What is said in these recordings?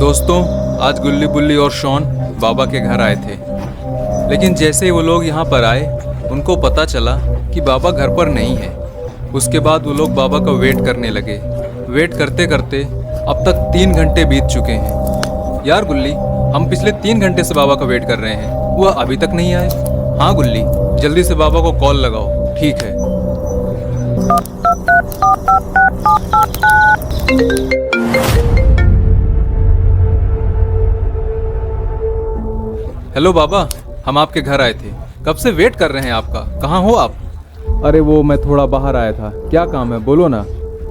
दोस्तों, आज गुल्ली बुल्ली और शॉन बाबा के घर आए थे। लेकिन जैसे ही वो लोग यहाँ पर आए, उनको पता चला कि बाबा घर पर नहीं है। उसके बाद वो लोग बाबा का वेट करने लगे। वेट करते करते अब तक 3 घंटे बीत चुके हैं। यार गुल्ली, हम पिछले 3 घंटे से बाबा का वेट कर रहे हैं, वह अभी तक नहीं आए। हाँ गुल्ली, जल्दी से बाबा को कॉल लगाओ। ठीक है। हेलो बाबा, हम आपके घर आए थे। कब से वेट कर रहे हैं आपका। कहाँ हो आप? अरे वो मैं थोड़ा बाहर आया था। क्या काम है, बोलो ना।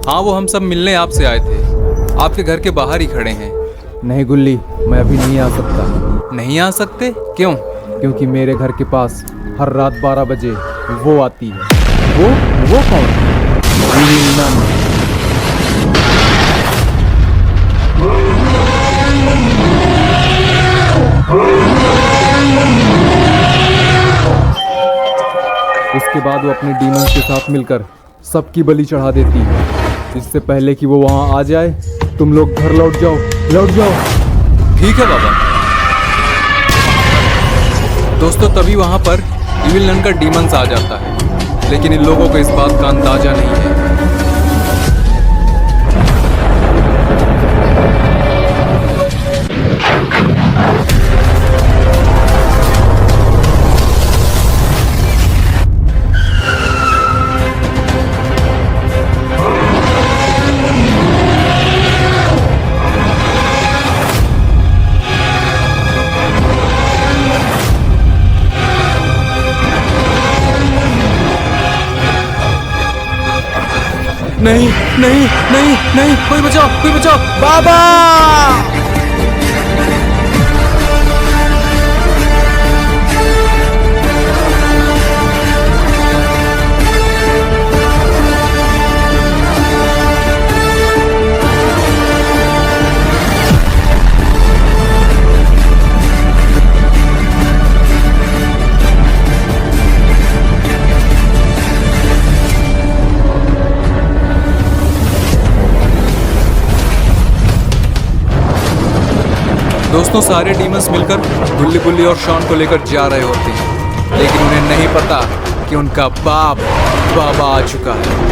हाँ, वो हम सब मिलने आपसे आए थे। आपके घर के बाहर ही खड़े हैं। नहीं गुल्ली, मैं अभी नहीं आ सकता। नहीं आ सकते? क्यों? क्योंकि मेरे घर के पास हर रात 12 बजे वो आती है। वो कौन? Evil nun। उसके बाद वो अपने डीमंस के साथ मिलकर सबकी बलि चढ़ा देती है। इससे पहले कि वो वहां आ जाए, तुम लोग घर लौट जाओ। ठीक है बाबा। दोस्तों, तभी वहां पर इविल नन का डीमंस आ जाता है। लेकिन इन लोगों को इस बात का अंदाजा नहीं है। नहीं नहीं नहीं नहीं, कोई बचाओ बाबा। दोस्तों, सारे डीमंस मिलकर गुल्ली बुल्ली और शॉन को लेकर जा रहे होते हैं। लेकिन उन्हें नहीं पता कि उनका बाप बाबा आ चुका है।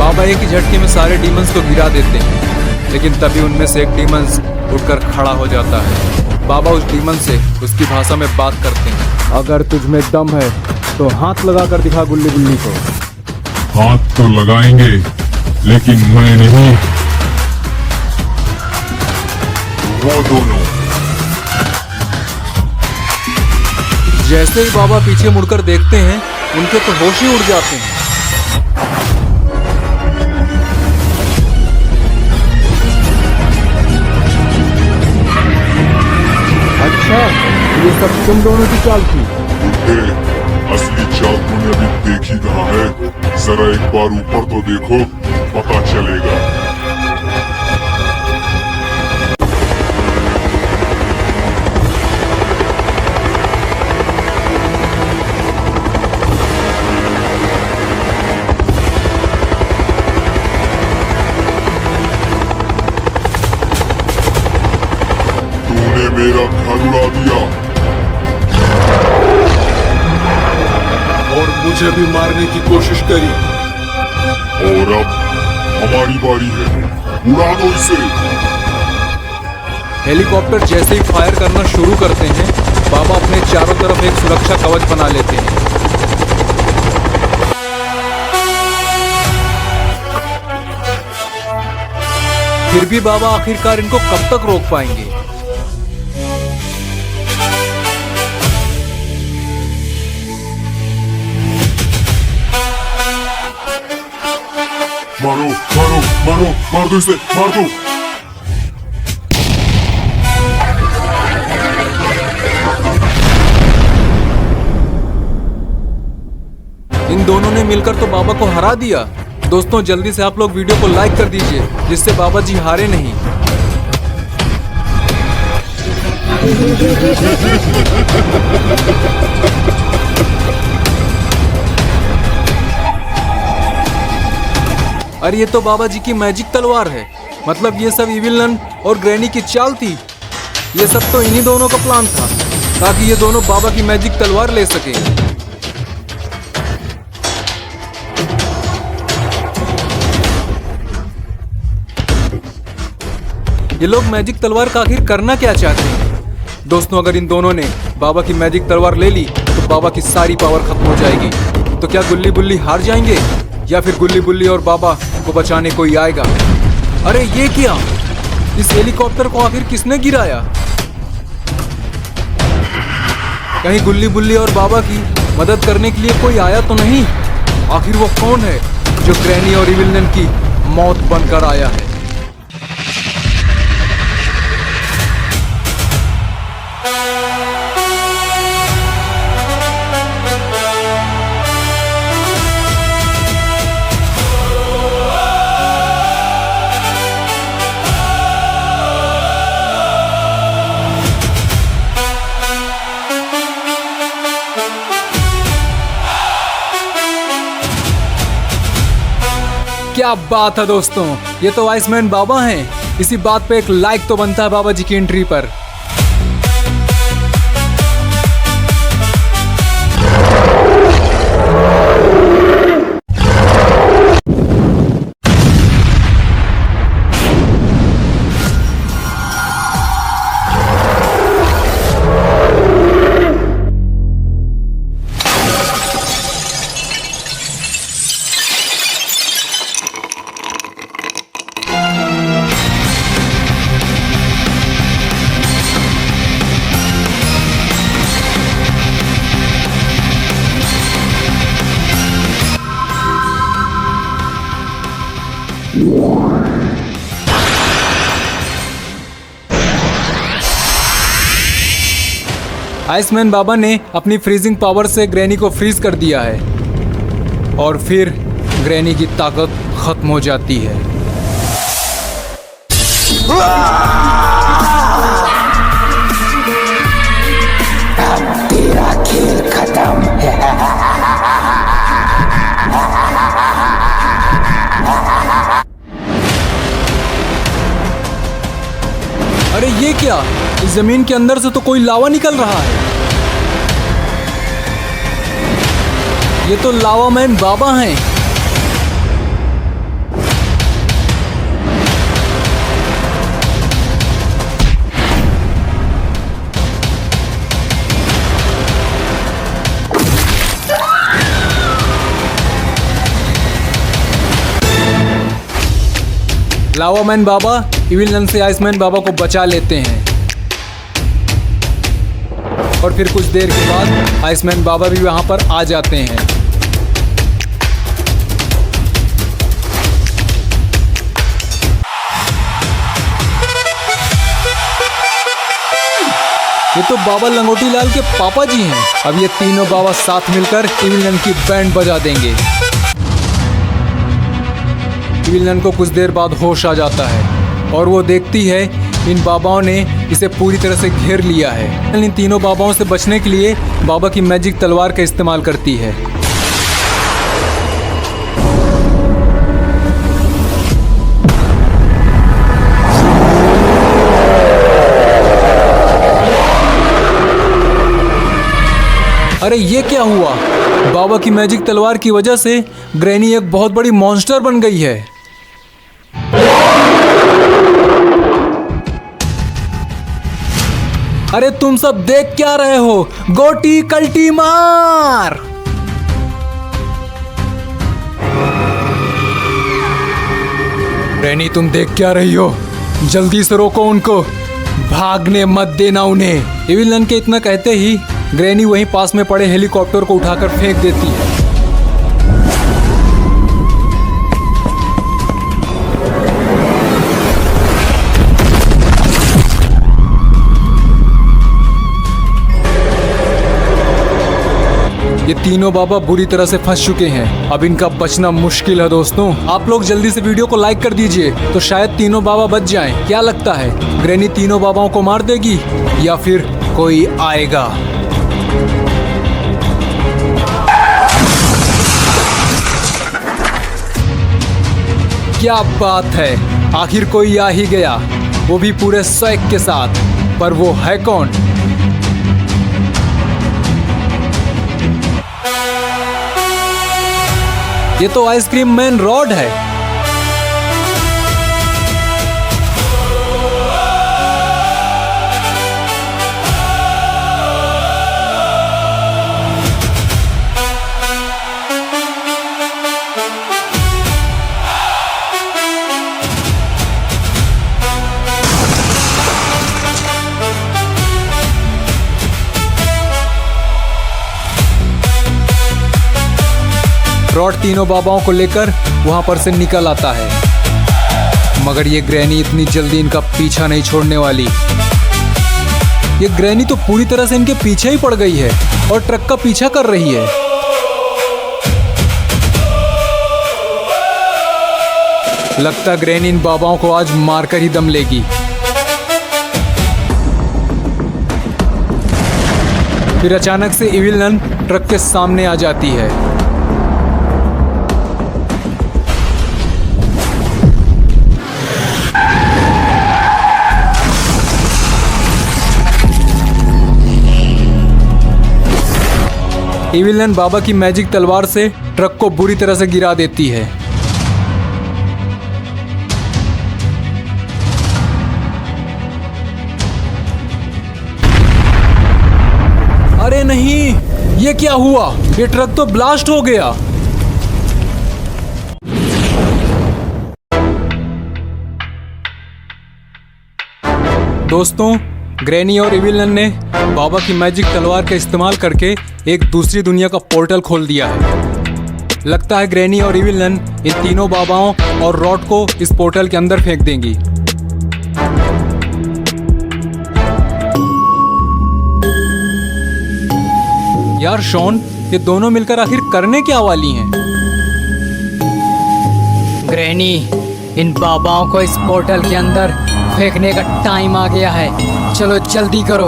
बाबा एक ही झटके में सारे डीमंस को गिरा देते हैं। लेकिन तभी उनमें से एक डीमंस उठकर खड़ा हो जाता है। बाबा उस डीमन से उसकी भाषा में बात करते हैं। अगर तुझ में दम है तो हाथ लगा कर दिखा गुल्ली बुल्ली को। हाथ तो लगाएंगे, लेकिन मैं नहीं, वो दोनों। जैसे ही बाबा पीछे मुड़कर देखते हैं, उनके तो होश ही उड़ जाते हैं। अच्छा, ये सब तुम दोनों की चाल थी। असली चाल तूने अभी देखी कहाँ है। जरा एक बार ऊपर तो देखो, पता चलेगा। तूने मेरा घर उड़ा दिया और मुझे भी मारने की कोशिश करी। और अब हमारी बारी है, उड़ा दो इसे। हेलीकॉप्टर जैसे ही फायर करना शुरू करते हैं, बाबा अपने चारों तरफ एक सुरक्षा कवच बना लेते हैं। फिर भी बाबा आखिरकार इनको कब तक रोक पाएंगे? मारो मारो मारो, मार दो इसे, मार दो। इन दोनों ने मिलकर तो बाबा को हरा दिया। दोस्तों जल्दी से आप लोग वीडियो को लाइक कर दीजिए जिससे बाबा जी हारे नहीं। अरे ये तो बाबा जी की मैजिक तलवार है। मतलब ये सब इविल नन और ग्रैनी की चाल थी। ये सब तो इन्हीं दोनों का प्लान था ताकि ये दोनों बाबा की मैजिक तलवार ले सकें। ये लोग मैजिक तलवार का आखिर करना क्या चाहते हैं? दोस्तों अगर इन दोनों ने बाबा की मैजिक तलवार ले ली तो बाबा की सारी पावर खत्म हो जाएगी। तो क्या गुल्ली बुल्ली हार जाएंगे या फिर गुल्ली बुल्ली और बाबा को बचाने कोई आएगा? अरे ये क्या? इस हेलीकॉप्टर को आखिर किसने गिराया? कहीं गुल्ली बुल्ली और बाबा की मदद करने के लिए कोई आया तो नहीं? आखिर वो कौन है जो ग्रैनी और इविल नन की मौत बनकर आया है? क्या बात है दोस्तों, ये तो आइसमैन बाबा हैं। इसी बात पे एक लाइक तो बनता है बाबा जी की एंट्री पर। आइसमैन बाबा ने अपनी फ्रीजिंग पावर से ग्रैनी को फ्रीज कर दिया है और फिर ग्रैनी की ताकत खत्म हो जाती है। अब तेरा खेल खत्म है। अरे ये क्या? इस जमीन के अंदर से तो कोई लावा निकल रहा है। ये तो लावा मैन बाबा हैं। लावा मैन बाबा इविल नन से आइसमैन बाबा को बचा लेते हैं और फिर कुछ देर के बाद आइसमैन बाबा भी वहां पर आ जाते हैं। ये तो बाबा लंगोटी लाल के पापा जी हैं। अब ये तीनों बाबा साथ मिलकर इविल नन की बैंड बजा देंगे। इविल नन को कुछ देर बाद होश आ जाता है और वो देखती है इन बाबाओं ने इसे पूरी तरह से घेर लिया है। इन तीनों बाबाओं से बचने के लिए बाबा की मैजिक तलवार का इस्तेमाल करती है। अरे ये क्या हुआ? बाबा की मैजिक तलवार की वजह से ग्रैनी एक बहुत बड़ी मॉन्स्टर बन गई है। अरे तुम सब देख क्या रहे हो? गोटी कल्टी मार! ग्रैनी तुम देख क्या रही हो? जल्दी से रोको उनको, भागने मत देना उन्हें। इविल नन के इतना कहते ही ग्रैनी वहीं पास में पड़े हेलीकॉप्टर को उठाकर फेंक देती है। ये तीनों बाबा बुरी तरह से फंस चुके हैं। अब इनका बचना मुश्किल है दोस्तों। आप लोग जल्दी से वीडियो को लाइक कर दीजिए तो शायद तीनों बाबा बच जाएं। क्या लगता है, ग्रैनी तीनों बाबाओं को मार देगी या फिर कोई आएगा? क्या बात है, आखिर कोई आ ही गया, वो भी पूरे स्वैग के साथ। पर वो है कौन? ये तो आइसक्रीम मैन रॉड है। रॉड तीनों बाबाओं को लेकर वहां पर से निकल आता है, मगर ये ग्रैनी इतनी जल्दी इनका पीछा नहीं छोड़ने वाली। ये ग्रैनी तो पूरी तरह से इनके पीछे ही पड़ गई है और ट्रक का पीछा कर रही है। लगता ग्रैनी इन बाबाओं को आज मारकर ही दम लेगी। फिर अचानक से इविल नन ट्रक के सामने आ जाती है। इविल नन बाबा की मैजिक तलवार से ट्रक को बुरी तरह से गिरा देती है। अरे नहीं, ये क्या हुआ? ये ट्रक तो ब्लास्ट हो गया। दोस्तों, ग्रैनी और इविल नन ने बाबा की मैजिक तलवार का इस्तेमाल करके एक दूसरी दुनिया का पोर्टल खोल दिया है। लगता है ग्रैनी और इविल नन इन तीनों बाबाओं और रॉड को इस पोर्टल के अंदर फेंक देंगी। यार शॉन, ये दोनों मिलकर आखिर करने क्या वाली हैं? ग्रैनी, इन बाबाओं को इस पोर्टल के अंदर फेंकने का टाइम आ गया है। चलो जल्दी करो।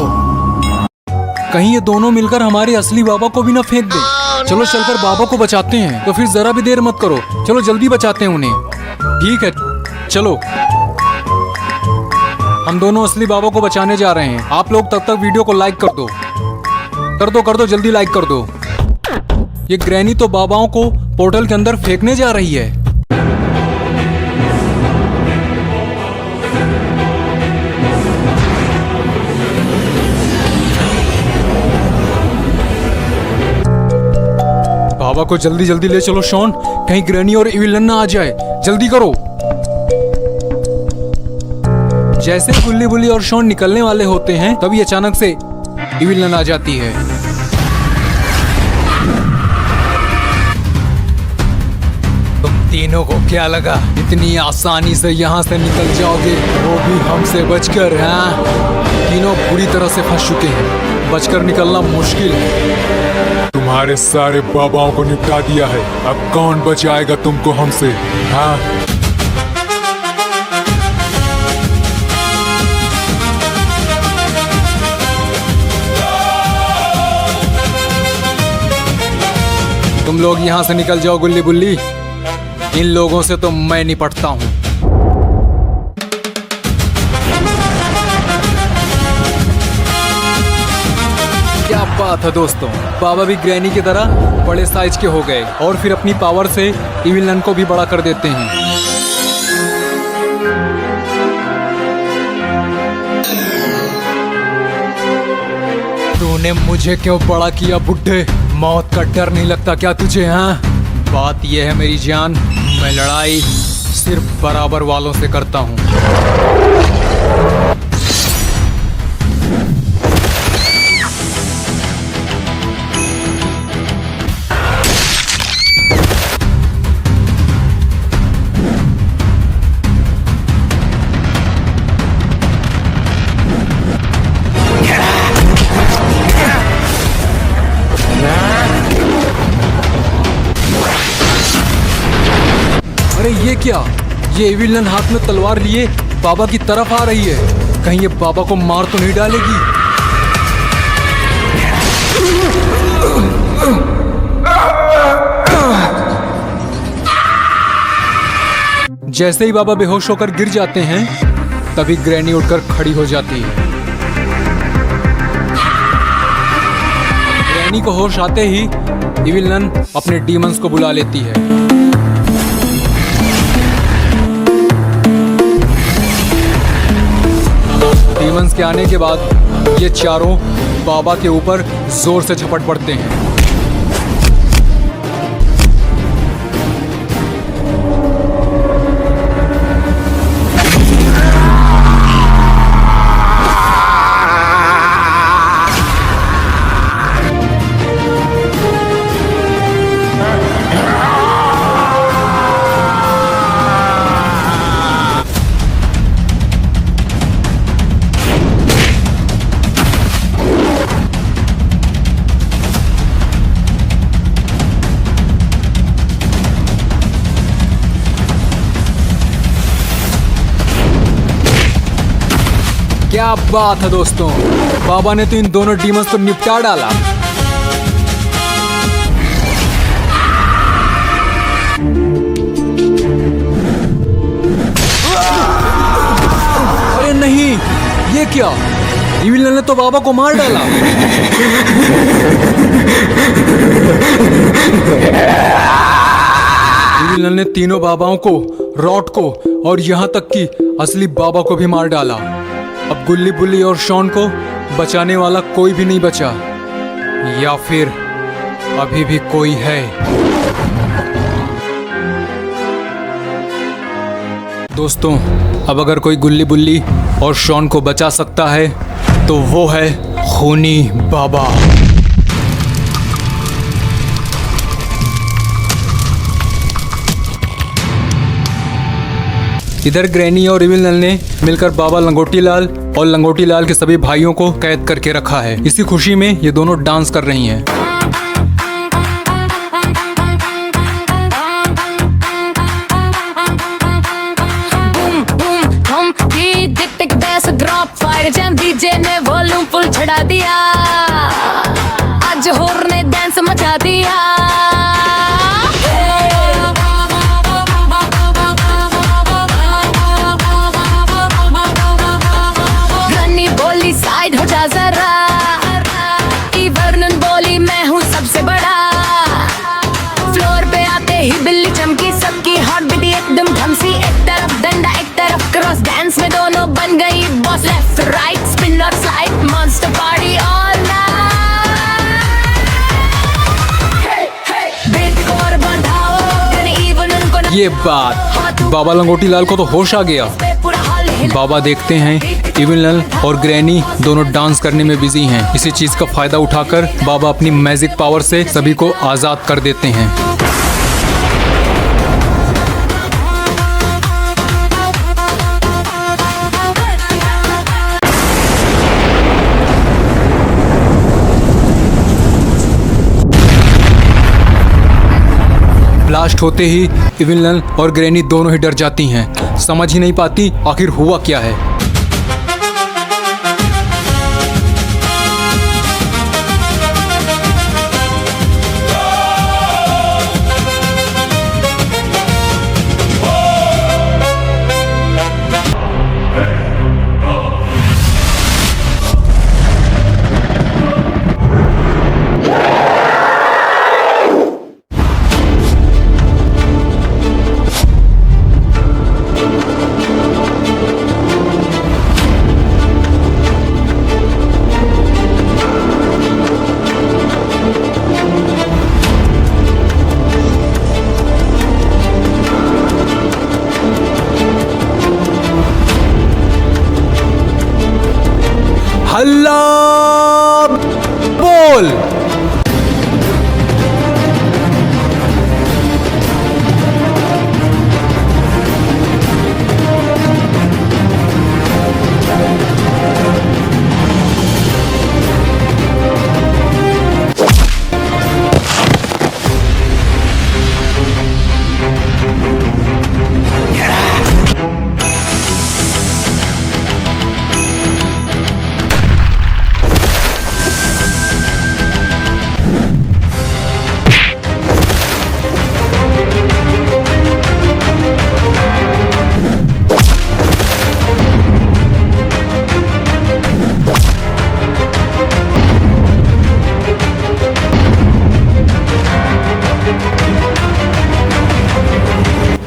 कहीं ये दोनों मिलकर हमारे असली बाबा को भी ना फेंक दे। चलो चलकर बाबा को बचाते हैं। तो फिर जरा भी देर मत करो, चलो जल्दी बचाते हैं उन्हें। ठीक है, चलो। हम दोनों असली बाबा को बचाने जा रहे हैं। आप लोग तब तक वीडियो को लाइक कर दो, कर दो, जल्दी लाइक कर दो। ये ग्रैनी तो बाबाओं को पोर्टल के अंदर फेंकने जा रही है। बाबा को जल्दी जल्दी ले चलो शॉन, कहीं ग्रैनी और इविल नन ना आ जाए। जल्दी करो। जैसे गुल्ली बुल्ली और शॉन निकलने वाले होते हैं तभी अचानक से इविल नन आ जाती है। तुम तीनों को क्या लगा इतनी आसानी से यहाँ से निकल जाओगे, वो भी हमसे बचकर? हाँ, तीनों बुरी तरह से फंस चुके हैं, बचकर निकलना मुश्किल है। तुम्हारे सारे बाबाओं को निपटा दिया है, अब कौन बचाएगा तुमको हमसे? हाँ, तुम लोग यहाँ से निकल जाओ गुल्ली बुल्ली, इन लोगों से तो मैं निपटता हूँ। क्या बात है दोस्तों, बाबा भी ग्रैनी की तरह बड़े साइज के हो गए और फिर अपनी पावर से इविल नन को भी बड़ा कर देते हैं। तूने मुझे क्यों बड़ा किया बुड्ढे? मौत का डर नहीं लगता क्या तुझे? हाँ, बात यह है मेरी जान, मैं लड़ाई सिर्फ बराबर वालों से करता हूँ। अरे ये क्या? ये एविल नन हाथ में तलवार लिए बाबा की तरफ आ रही है। कहीं ये बाबा को मार तो नहीं डालेगी? जैसे ही बाबा बेहोश होकर गिर जाते हैं तभी ग्रैनी उठकर खड़ी हो जाती है। ग्रैनी को होश आते ही एविल नन अपने डीमंस को बुला लेती है। डीमंस के आने के बाद ये चारों बाबा के ऊपर जोर से झपट पड़ते हैं। क्या बात है दोस्तों, बाबा ने तो इन दोनों डीमंस को निपटा डाला। अरे नहीं, ये क्या? एविल नन ने तो बाबा को मार डाला। एविल नन ने तीनों बाबाओं को, रॉट को और यहाँ तक कि असली बाबा को भी मार डाला। अब गुल्ली बुल्ली और शॉन को बचाने वाला कोई भी नहीं बचा, या फिर अभी भी कोई है? दोस्तों, अब अगर कोई गुल्ली बुल्ली और शॉन को बचा सकता है तो वो है खूनी बाबा। इधर ग्रैनी और एविल नन ने मिलकर बाबा लंगोटी लाल और लंगोटी लाल के सभी भाइयों को कैद करके रखा है। इसी खुशी में ये दोनों डांस कर रही हैं। डीजे ने वॉल्यूम फुल चढ़ा दिया, आज होर ने डांस मचा दिया। साइड हो जा जरा, वर्णन बोली मैं हूँ सबसे बड़ा। फ्लोर पे आते ही बिल्ली चमकी, सबकी हार्ट बीट एकदम धमसी। एक तरफ डंडा एक तरफ क्रॉस, डांस में दोनों बन गई बॉस। लेफ्ट राइट स्पिन और slide, monster party all night. और बढ़ाओ ये बात, बाबा लंगोटी लाल को तो होश आ गया। बाबा देखते हैं एविल नन और ग्रैनी दोनों डांस करने में बिजी हैं। इसी चीज का फायदा उठाकर बाबा अपनी मैजिक पावर से सभी को आजाद कर देते हैं। ब्लास्ट होते ही एविल नन और ग्रैनी दोनों ही डर जाती हैं, समझ ही नहीं पाती आखिर हुआ क्या है।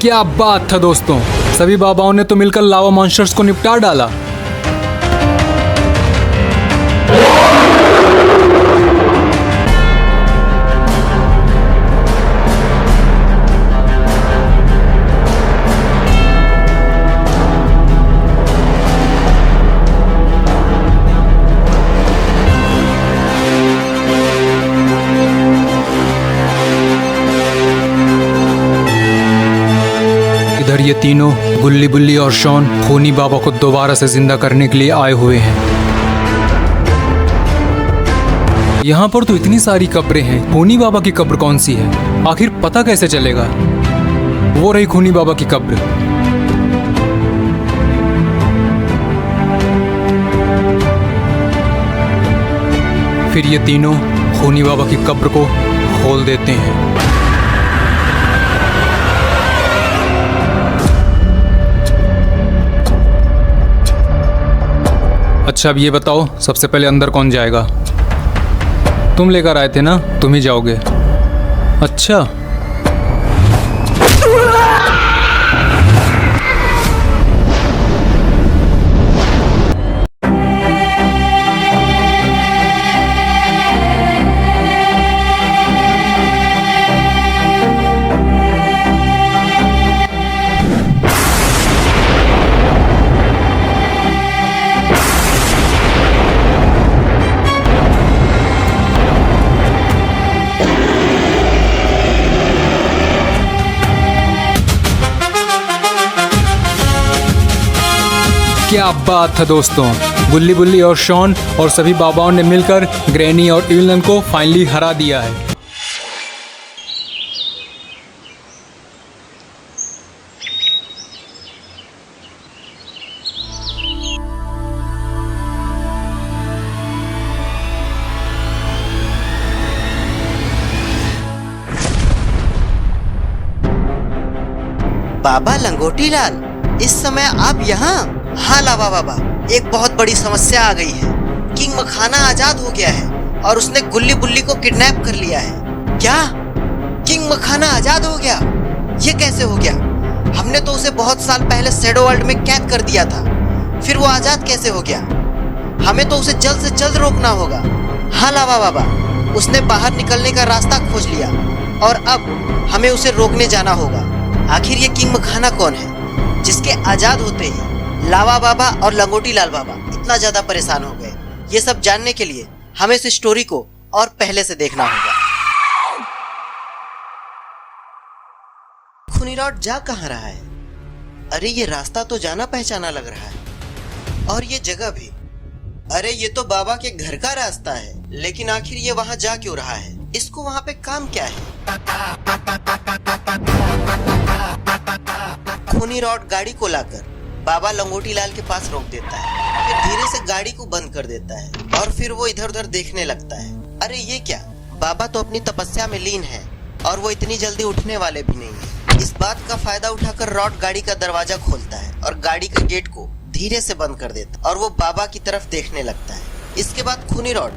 क्या बात था दोस्तों, सभी बाबाओं ने तो मिलकर लावा मॉन्स्टर्स को निपटा डाला। इधर ये तीनों गुल्ली बुल्ली और शॉन खूनी बाबा को दोबारा से जिंदा करने के लिए आए हुए हैं। यहाँ पर तो इतनी सारी कब्रें हैं, खूनी बाबा की कब्र कौन सी है, आखिर पता कैसे चलेगा? वो रही खूनी बाबा की कब्र। फिर ये तीनों खूनी बाबा की कब्र को खोल देते हैं। अच्छा अब ये बताओ, सबसे पहले अंदर कौन जाएगा? तुम लेकर आए थे ना, तुम ही जाओगे। अच्छा क्या बात था दोस्तों, गुल्ली बुल्ली और शॉन और सभी बाबाओं ने मिलकर ग्रैनी और इविलन को फाइनली हरा दिया है। बाबा लंगोटी लाल, इस समय आप यहाँ? हाँ लावा बाबा, एक बहुत बड़ी समस्या आ गई है। किंग मखाना आजाद हो गया है और उसने गुल्ली बुल्ली को किडनैप कर लिया है। क्या? किंग मखाना आजाद हो गया? ये कैसे हो गया? हमने तो उसे बहुत साल पहले शैडो वर्ल्ड में कैद कर दिया था, फिर वो आजाद कैसे हो गया? हमें तो उसे जल्द से जल्द रोकना होगा। हाँ लावा बाबा, उसने बाहर निकलने का रास्ता खोज लिया और अब हमें उसे रोकने जाना होगा। आखिर ये किंग मखाना कौन है जिसके आजाद होते ही लावा बाबा और लंगोटी लाल बाबा इतना ज्यादा परेशान हो गए? ये सब जानने के लिए हमें इस स्टोरी को और पहले से देखना होगा। खूनी रॉड जा कहाँ रहा है? अरे ये रास्ता तो जाना पहचाना लग रहा है, और ये जगह भी। अरे ये तो बाबा के घर का रास्ता है, लेकिन आखिर ये वहां जा क्यों रहा है? इसको वहां पे काम क्या है? खूनी रॉड गाड़ी को लाकर बाबा लंगोटी लाल के पास रोक देता है, फिर धीरे से गाड़ी को बंद कर देता है और फिर वो इधर उधर देखने लगता है। अरे ये क्या, बाबा तो अपनी तपस्या में लीन है और वो इतनी जल्दी उठने वाले भी नहीं है। इस बात का फायदा उठाकर रॉड गाड़ी का दरवाजा खोलता है और गाड़ी के गेट को धीरे से बंद कर देता है और वो बाबा की तरफ देखने लगता है। इसके बाद खूनी रॉड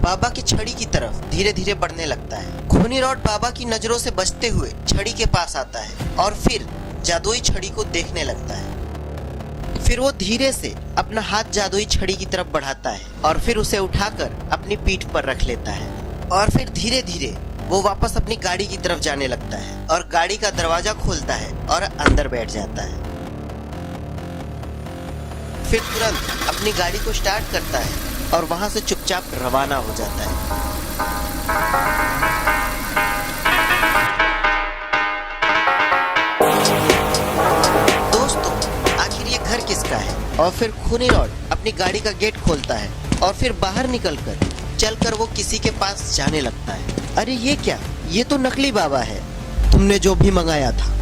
बाबा की छड़ी की तरफ धीरे धीरे बढ़ने लगता है। खूनी रॉड बाबा की नजरों से बचते हुए छड़ी के पास आता है और फिर जादुई छड़ी को देखने लगता है। फिर वो धीरे से अपना हाथ जादुई छड़ी की तरफ बढ़ाता है और फिर उसे उठाकर अपनी पीठ पर रख लेता है और फिर धीरे धीरे वो वापस अपनी गाड़ी की तरफ जाने लगता है और गाड़ी का दरवाजा खोलता है और अंदर बैठ जाता है। फिर तुरंत अपनी गाड़ी को स्टार्ट करता है और वहां से चुपचाप रवाना हो जाता है। घर किसका है? और फिर खूनी रॉड अपनी गाड़ी का गेट खोलता है और फिर बाहर निकलकर चलकर वो किसी के पास जाने लगता है। अरे ये क्या, ये तो नकली बाबा है। तुमने जो भी मंगाया था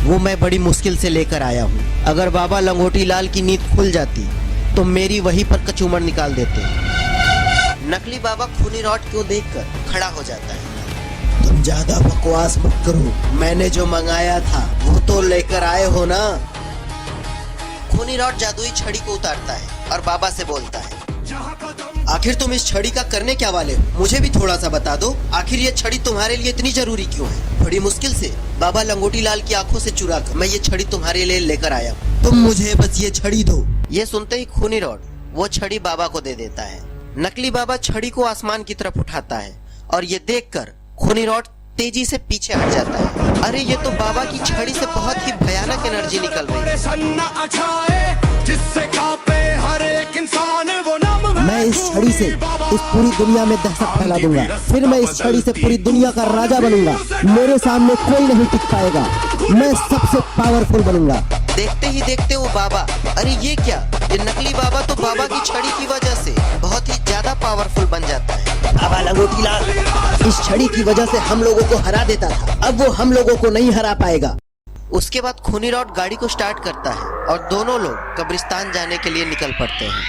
वो मैं बड़ी मुश्किल से लेकर आया हूँ। अगर बाबा लंगोटी लाल की नींद खुल जाती तो मेरी वहीं पर कचूमर निकाल देते। नकली बाबा खूनी रॉड को देखकर खड़ा हो जाता है। तुम ज्यादा बकवास मत करो, मैंने जो मंगाया था वो तो लेकर आए हो ना? खूनी रॉड जादुई छड़ी को उतारता है और बाबा से बोलता है, आखिर तुम इस छड़ी का करने क्या वाले हो? मुझे भी थोड़ा सा बता दो। आखिर ये छड़ी तुम्हारे लिए इतनी जरूरी क्यों है? बड़ी मुश्किल से बाबा लंगोटी लाल की आंखों से चुरा कर मैं ये छड़ी तुम्हारे लिए लेकर आया हूँ। तुम मुझे बस ये छड़ी दो। ये सुनते ही खूनी रॉड वो छड़ी बाबा को दे देता है। नकली बाबा छड़ी को आसमान की तरफ उठाता है और ये देखकर खूनी रॉड तेजी से पीछे हट जाता है। अरे ये तो बाबा की छड़ी से बहुत ही भयानक एनर्जी निकल रही है। मैं इस छड़ी से इस पूरी दुनिया में दहशत फैला दूंगा। फिर मैं इस छड़ी से पूरी दुनिया का राजा बनूंगा। मेरे सामने कोई नहीं टिक पाएगा। मैं सबसे पावरफुल बनूंगा। देखते ही देखते वो बाबा, अरे ये क्या, ये नकली बाबा तो बाबा की छड़ी की वजह से बहुत ही ज्यादा पावरफुल बन जाता है। बाबा लंगोटी लाल इस छड़ी की वजह से हम लोगों को हरा देता था, अब वो हम लोगों को नहीं हरा पाएगा। उसके बाद खूनी रॉड गाड़ी को स्टार्ट करता है और दोनों लोग कब्रिस्तान जाने के लिए निकल पड़ते हैं।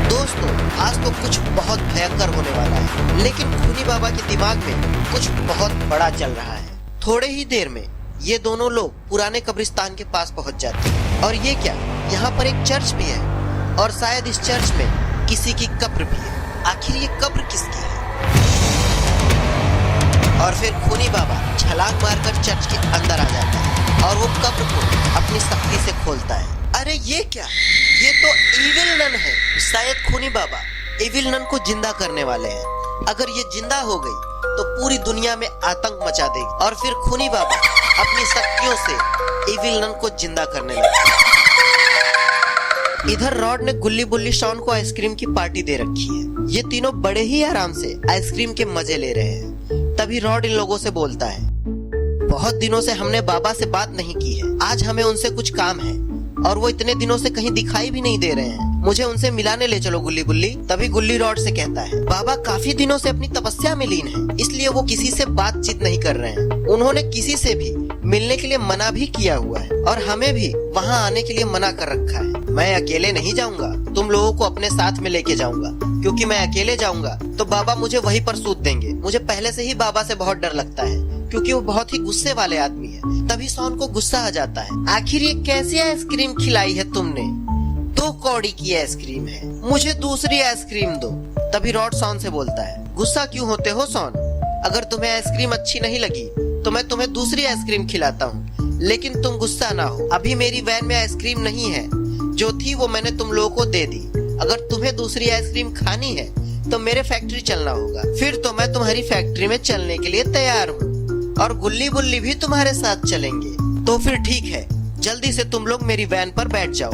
दोस्तों, आज तो कुछ बहुत भयंकर होने वाला है, लेकिन खूनी बाबा के दिमाग में कुछ बहुत बड़ा चल रहा है। थोड़े ही देर में ये दोनों लोग पुराने कब्रिस्तान के पास पहुंच जाते हैं। और ये क्या, यहाँ पर एक चर्च भी है और शायद इस चर्च में किसी की कब्र भी है। आखिर ये कब्र किसकी है? और फिर खूनी बाबा छलांग मारकर चर्च के अंदर आ जाता है और वो कब्र को अपनी शक्ति से खोलता है। अरे ये क्या, ये तो इविल नन है। शायद खूनी बाबा इविल नन को जिंदा करने वाले हैं। अगर ये जिंदा हो गई तो पूरी दुनिया में आतंक मचा देगी और फिर खूनी बाबा अपनी शक्तियों से इविल नन को जिंदा करने लगते हैं। इधर रॉड ने गुल्ली बुल्ली शॉन को आइसक्रीम की पार्टी दे रखी है। ये तीनों बड़े ही आराम से आइसक्रीम के मजे ले रहे हैं। तभी रॉड इन लोगों से बोलता है, बहुत दिनों से हमने बाबा से बात नहीं की है। आज हमें उनसे कुछ काम है और वो इतने दिनों से कहीं दिखाई भी नहीं दे रहे हैं। मुझे उनसे मिलाने ले चलो गुल्ली बुल्ली। तभी गुल्ली रॉड से कहता है, बाबा काफी दिनों से अपनी तपस्या में लीन है, इसलिए वो किसी से बातचीत नहीं कर रहे हैं। उन्होंने किसी से भी मिलने के लिए मना भी किया हुआ है और हमें भी वहाँ आने के लिए मना कर रखा है। मैं अकेले नहीं जाऊंगा, तुम लोगों को अपने साथ में लेके जाऊंगा, क्योंकि मैं अकेले जाऊंगा तो बाबा मुझे वहीं पर सूद देंगे। मुझे पहले से ही बाबा से बहुत डर लगता है, क्योंकि वो बहुत ही गुस्से वाले आदमी है। तभी शॉन को गुस्सा आ जाता है, आखिर ये कैसी आइसक्रीम खिलाई है तुमने? 2 कौड़ी की आइसक्रीम है, मुझे दूसरी आइसक्रीम दो। तभी रॉड शॉन से बोलता है, गुस्सा क्यों होते हो शॉन? अगर तुम्हें आइसक्रीम अच्छी नहीं लगी तो मैं तुम्हें दूसरी आइसक्रीम खिलाता हूँ, लेकिन तुम गुस्सा ना हो। अभी मेरी वैन में आइसक्रीम नहीं है, जो थी वो मैंने तुम लोगों को दे दी। अगर तुम्हें दूसरी आइसक्रीम खानी है तो मेरे फैक्ट्री चलना होगा, फिर तो मैं तुम्हारी फैक्ट्री में चलने के लिए तैयार हूँ और गुल्ली बुल्ली भी तुम्हारे साथ चलेंगे। तो फिर ठीक है, जल्दी से तुम लोग मेरी वैन पर बैठ जाओ,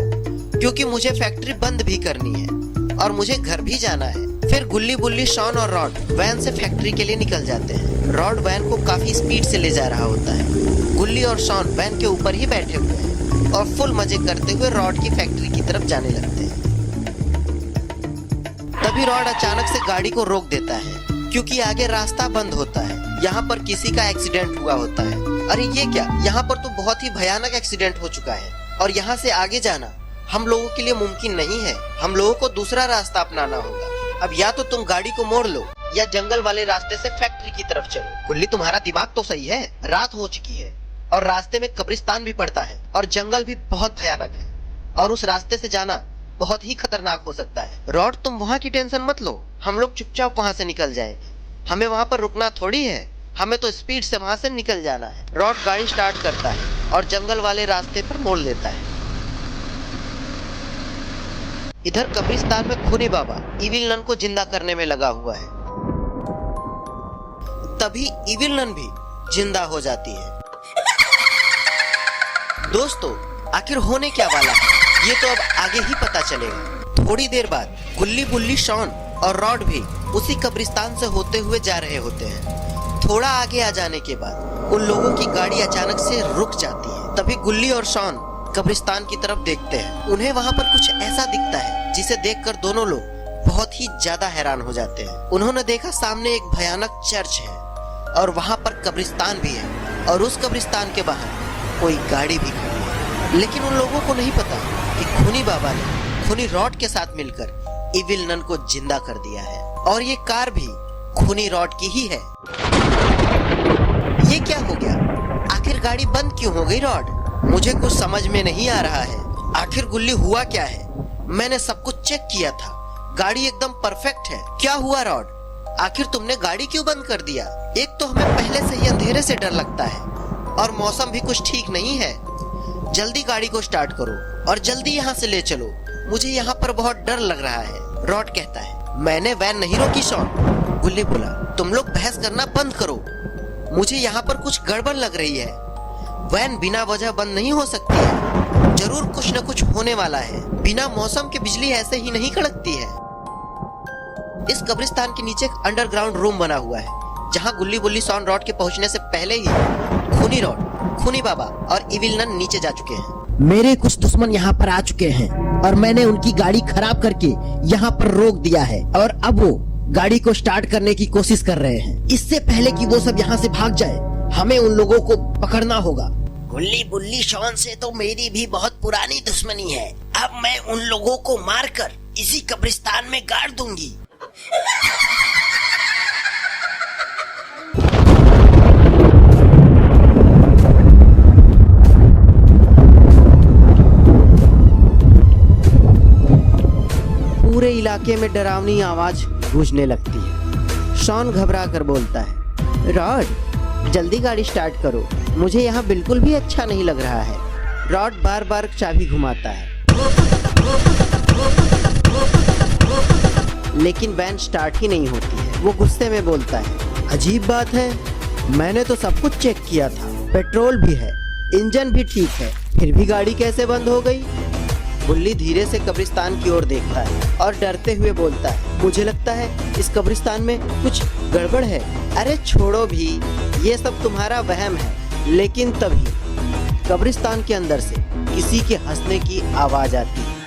क्योंकि मुझे फैक्ट्री बंद भी करनी है और मुझे घर भी जाना है। फिर गुल्ली बुल्ली शॉन और रॉड वैन से फैक्ट्री के लिए निकल जाते हैं। रॉड वैन को काफी स्पीड से ले जा रहा होता है। गुल्ली और शॉन वैन के ऊपर ही बैठे हुए हैं और फुल मजे करते हुए रॉड की फैक्ट्री की तरफ जाने लगते हैं। तभी रॉड अचानक से गाड़ी को रोक देता है, क्योंकि आगे रास्ता बंद होता है। यहाँ पर किसी का एक्सीडेंट हुआ होता है। अरे ये क्या, यहाँ पर तो बहुत ही भयानक एक्सीडेंट हो चुका है और यहाँ से आगे जाना हम लोगों के लिए मुमकिन नहीं है। हम लोगों को दूसरा रास्ता अपनाना होगा। अब या तो तुम गाड़ी को मोड़ लो या जंगल वाले रास्ते से फैक्ट्री की तरफ चलो। गुल्ली, तुम्हारा दिमाग तो सही है, रात हो चुकी है और रास्ते में कब्रिस्तान भी पड़ता है और जंगल भी बहुत भयानक है और उस रास्ते से जाना बहुत ही खतरनाक हो सकता है। रॉड, तुम वहाँ की टेंशन मत लो, हम लोग चुपचाप वहाँ से निकल जाए। हमें वहाँ पर रुकना थोड़ी है, हमें तो स्पीड से वहाँ से निकल जाना है। रॉड गाड़ी स्टार्ट करता है और जंगल वाले रास्ते पर मोड़ लेता है। इधर कब्रिस्तान में खूनी बाबा इविल नन को जिंदा करने में लगा हुआ है। तभी इविल नन भी जिंदा हो जाती है। दोस्तों, आखिर होने क्या वाला है ये तो अब आगे ही पता चलेगा। थोड़ी देर बाद गुल्ली बुल्ली शॉन और रॉड भी उसी कब्रिस्तान से होते हुए जा रहे होते हैं। थोड़ा आगे आ जाने के बाद उन लोगों की गाड़ी अचानक से रुक जाती है। तभी गुल्ली और शॉन कब्रिस्तान की तरफ देखते हैं। उन्हें वहाँ पर कुछ ऐसा दिखता है जिसे देखकर दोनों लोग बहुत ही ज्यादा हैरान हो जाते हैं। उन्होंने देखा सामने एक भयानक चर्च है और वहाँ पर कब्रिस्तान भी है और उस कब्रिस्तान के बाहर कोई गाड़ी भी खड़ी है। लेकिन उन लोगों को नहीं पता कि खूनी बाबा ने खूनी रॉड के साथ मिलकर इविल नन को जिंदा कर दिया है और ये कार भी खूनी रॉड की ही है। ये क्या हो गया? आखिर गाड़ी बंद क्यों हो गई रॉड? मुझे कुछ समझ में नहीं आ रहा है। आखिर गुल्ली हुआ क्या है? मैंने सब कुछ चेक किया था गाड़ी एकदम परफेक्ट है। क्या हुआ रॉड, आखिर तुमने गाड़ी क्यों बंद कर दिया? एक तो हमें पहले से ही अंधेरे से डर लगता है और मौसम भी कुछ ठीक नहीं है। जल्दी गाड़ी को स्टार्ट करो और जल्दी यहाँ से ले चलो, मुझे यहाँ पर बहुत डर लग रहा है। रॉड कहता है, मैंने वैन नहीं रोकी शॉन। गुल्ली बोला, तुम लोग बहस करना बंद करो, मुझे यहाँ पर कुछ गड़बड़ लग रही है। वैन बिना वजह बंद नहीं हो सकती है, जरूर कुछ न कुछ होने वाला है। बिना मौसम के बिजली ऐसे ही नहीं कड़कती है। इस कब्रिस्तान के नीचे एक अंडरग्राउंड रूम बना हुआ है, जहाँ गुल्ली बुल्ली शॉन रॉड के पहुंचने से पहले ही खूनी रॉड, खूनी बाबा और इविल नन नीचे जा चुके हैं। मेरे कुछ दुश्मन यहाँ पर आ चुके हैं और मैंने उनकी गाड़ी खराब करके यहाँ पर रोक दिया है और अब वो गाड़ी को स्टार्ट करने की कोशिश कर रहे हैं। इससे पहले कि वो सब यहाँ से भाग जाए, हमें उन लोगों को पकड़ना होगा। गुल्ली बुल्ली शॉन से तो मेरी भी बहुत पुरानी दुश्मनी है। अब मैं उन लोगों को मारकर इसी कब्रिस्तान में गाड़ दूंगी। पूरे इलाके में डरावनी आवाज गूंजने लगती है। शॉन घबरा कर बोलता है, रॉड जल्दी गाड़ी स्टार्ट करो, मुझे यहाँ बिल्कुल भी अच्छा नहीं लग रहा है। रॉड बार बार चाबी घुमाता है लेकिन वैन स्टार्ट ही नहीं होती है। वो गुस्से में बोलता है, अजीब बात है, मैंने तो सब कुछ चेक किया था, पेट्रोल भी है, इंजन भी ठीक है, फिर भी गाड़ी कैसे बंद हो गई? बुल्ली धीरे से कब्रिस्तान की ओर देखता है और डरते हुए बोलता है, मुझे लगता है इस कब्रिस्तान में कुछ गड़बड़ है। अरे छोड़ो भी, ये सब तुम्हारा वहम है। लेकिन तभी कब्रिस्तान के अंदर से किसी के हंसने की आवाज आती है।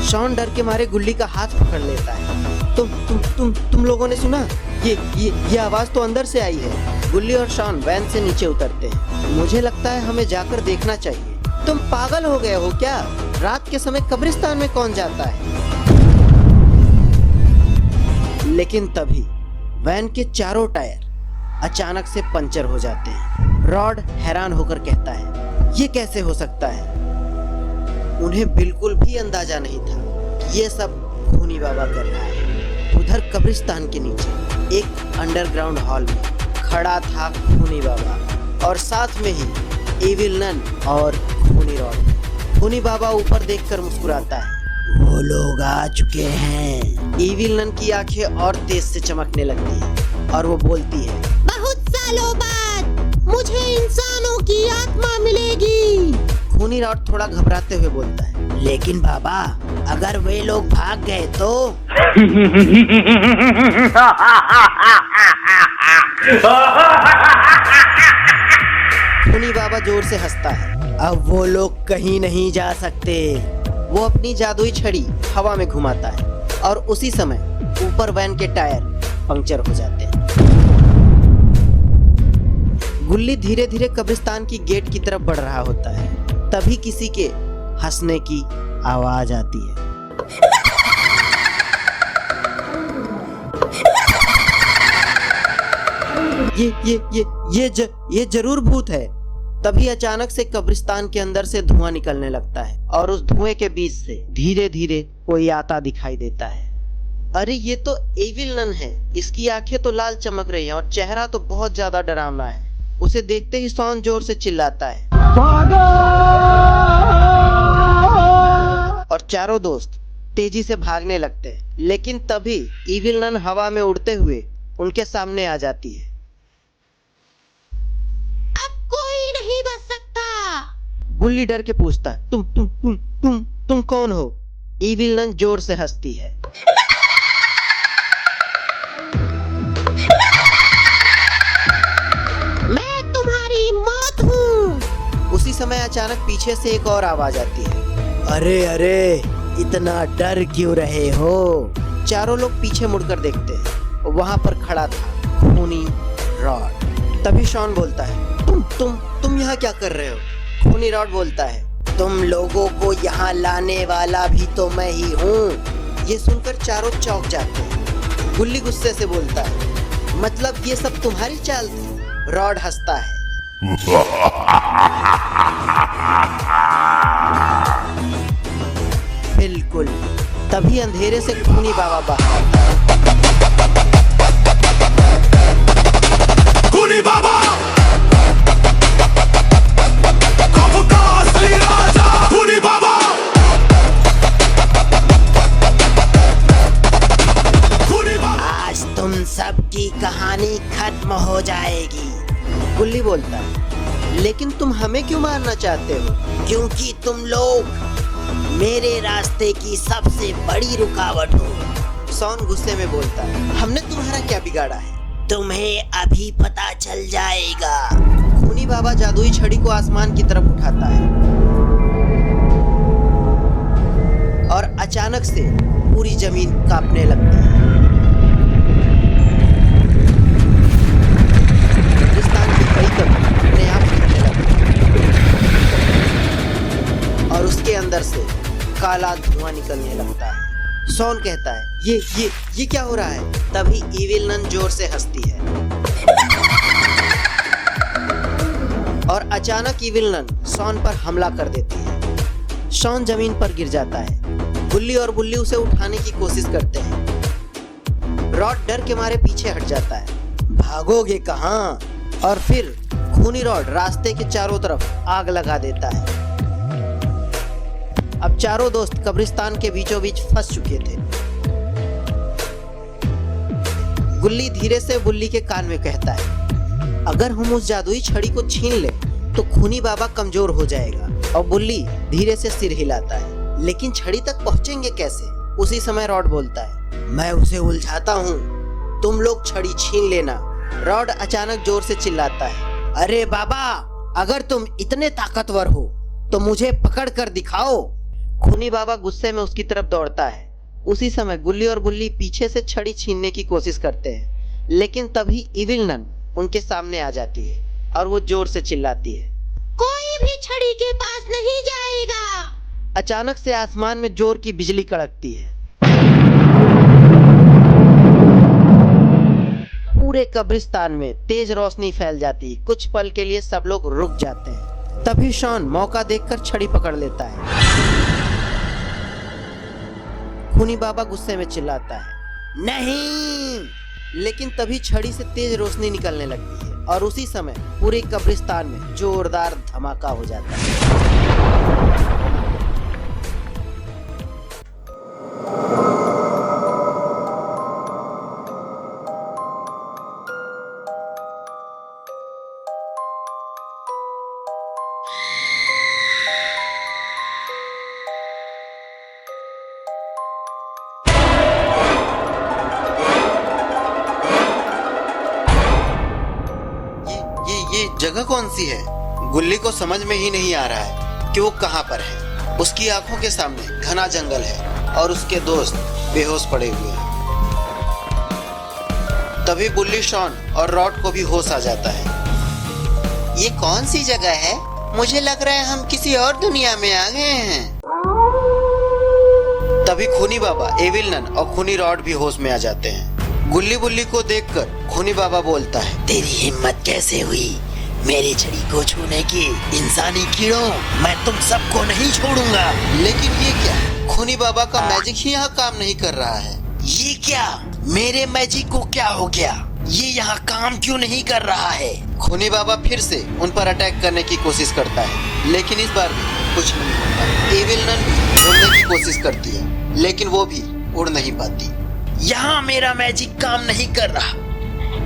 शॉन डर के मारे गुल्ली का हाथ पकड़ लेता है। तुम लोगों ने सुना? ये आवाज तो अंदर से आई है। गुल्ली और शॉन वैन से नीचे उतरते हैं। मुझे लगता है हमें जाकर देखना चाहिए। तुम पागल हो गए हो क्या? रात के समय कब्रिस्तान में कौन जाता है? लेकिन तभी वैन के चारों टायर अचानक से पंचर हो जाते हैं। रॉड हैरान होकर कहता है, ये कैसे हो सकता है? उन्हें बिल्कुल भी अंदाजा नहीं था कि ये सब खूनी बाबा कर रहा है। उधर कब्रिस्तान के नीचे एक अंडरग्राउंड हॉल में खड़ा था खूनी बाबा और साथ में ही इविल नन और खूनी रॉड। खूनी बाबा ऊपर देखकर मुस्कुराता है, वो लोग आ चुके हैं। इविल नन की आंखें और तेज से चमकने लगती है और वो बोलती है, बहुत सालों बाद मुझे इंसानों की आत्मा मिलेगी। खूनी रॉड थोड़ा घबराते हुए बोलता है, लेकिन बाबा अगर वे लोग भाग गए तो? खूनी बाबा जोर से हंसता है, अब वो लोग कहीं नहीं जा सकते। वो अपनी जादुई छड़ी हवा में घुमाता है और उसी समय ऊपर वैन के टायर पंक्चर हो जाते हैं। गुल्ली धीरे धीरे कब्रिस्तान की गेट की तरफ बढ़ रहा होता है। तभी किसी के हंसने की आवाज आती है। ये जरूर भूत है। तभी अचानक से कब्रिस्तान के अंदर से धुआं निकलने लगता है और उस धुएं के बीच से धीरे धीरे कोई आता दिखाई देता है। अरे ये तो इविल नन है। इसकी आंखें तो लाल चमक रही हैं और चेहरा तो बहुत ज्यादा डरावना है। उसे देखते ही शॉन जोर से चिल्लाता है और चारों दोस्त तेजी से भागने लगते हैं। लेकिन तभी इविल नन हवा में उड़ते हुए उनके सामने आ जाती है। अब कोई नहीं बच सकता। गुल्ली डर के पूछता है, तुम कौन हो? इविल नन जोर से हंसती है। मैं तुम्हारी मौत हूँ। उसी समय अचानक पीछे से एक और आवाज आती है, अरे इतना डर क्यों रहे हो? चारों लोग पीछे मुड़कर देखते हैं। वहां पर खड़ा था खूनी रॉड। तभी शॉन बोलता है, तुम यहाँ क्या कर रहे हो? खूनी रॉड बोलता है, तुम लोगों को यहाँ लाने वाला भी तो मैं ही हूँ। ये सुनकर चारों चौंक जाते हैं। गुल्ली गुस्से से बोलता है, मतलब ये सब तुम्हारी चाल थी? रॉड हंसता है, बिल्कुल। तभी अंधेरे से खूनी बाबा बाहर आता है। खूनी बाबा कब का असली राजा खूनी बाबा। आज तुम सबकी कहानी खत्म हो जाएगी, गुल्ली बोलता है। लेकिन तुम हमें क्यों मारना चाहते हो? क्योंकि तुम लोग मेरे रास्ते की सबसे बड़ी रुकावट हो, सॉन गुस्से में बोलता है। हमने तुम्हारा क्या बिगाड़ा है? तुम्हें अभी पता चल जाएगा। खूनी बाबा जादुई छड़ी को आसमान की तरफ उठाता है और अचानक से पूरी जमीन कांपने लगती है। कब्रिस्तान के कई कब्र अपने आप हिलने लगते हैं और उसके अंदर से काला धुआं निकलने लगता है। सॉन कहता है, ये क्या हो रहा है? तभी इविल नन जोर से हंसती है और अचानक इविल नन सॉन पर हमला कर देती है। सॉन जमीन पर गिर जाता है। गुल्ली और बुल्ली उसे उठाने की कोशिश करते हैं। रॉड डर के मारे पीछे हट जाता है। भागोगे कहाँ? और फिर खूनी रॉड रास्ते के चारों तरफ आग लगा देता है। अब चारों दोस्त कब्रिस्तान के बीचों बीच फंस चुके थे। गुल्ली धीरे से बुल्ली के कान में कहता है, अगर हम उस जादुई छड़ी को छीन ले तो खूनी बाबा कमजोर हो जाएगा। और बुल्ली धीरे से सिर हिलाता है, लेकिन छड़ी तक पहुंचेंगे कैसे? उसी समय रॉड बोलता है, मैं उसे उलझाता हूँ, तुम लोग छड़ी छीन लेना। रॉड अचानक जोर से चिल्लाता है, अरे बाबा, अगर तुम इतने ताकतवर हो तो मुझे पकड़ कर दिखाओ। खूनी बाबा गुस्से में उसकी तरफ दौड़ता है। उसी समय गुल्ली और बुल्ली पीछे से छड़ी छीनने की कोशिश करते हैं, लेकिन तभी इविल नन उनके सामने आ जाती है और वो जोर से चिल्लाती है, कोई भी छड़ी के पास नहीं जाएगा। अचानक से आसमान में जोर की बिजली कड़कती है। पूरे कब्रिस्तान में तेज रोशनी फैल जाती है। कुछ पल के लिए सब लोग रुक जाते हैं। तभी शॉन मौका देखकर छड़ी पकड़ लेता है। खूनी बाबा गुस्से में चिल्लाता है, नहीं! लेकिन तभी छड़ी से तेज रोशनी निकलने लगती है और उसी समय पूरे कब्रिस्तान में जोरदार धमाका हो जाता है। ये जगह कौन सी है? गुल्ली को समझ में ही नहीं आ रहा है कि वो कहाँ पर है। उसकी आंखों के सामने घना जंगल है और उसके दोस्त बेहोश पड़े हुए हैं। तभी बुल्ली, शॉन और रॉड को भी होश आ जाता है। ये कौन सी जगह है? मुझे लग रहा है हम किसी और दुनिया में आ गए हैं। तभी खूनी बाबा, एविल नन और खूनी रॉड भी होश में आ जाते हैं। गुल्ली बुल्ली को देखकर खूनी बाबा बोलता है, तेरी हिम्मत कैसे हुई मेरी छड़ी को छूने की? इंसानी कीड़ों, मैं तुम सबको नहीं छोड़ूंगा। लेकिन ये क्या? खूनी बाबा का मैजिक ही यहाँ काम नहीं कर रहा है। ये क्या? मेरे मैजिक को क्या हो गया? ये यहाँ काम क्यों नहीं कर रहा है? खूनी बाबा फिर से उन पर अटैक करने की कोशिश करता है, लेकिन इस बार भी कुछ नहीं होता। एविल नन भी उड़ने की कोशिश करती है, लेकिन वो भी उड़ नहीं पाती। यहाँ मेरा मैजिक काम नहीं कर रहा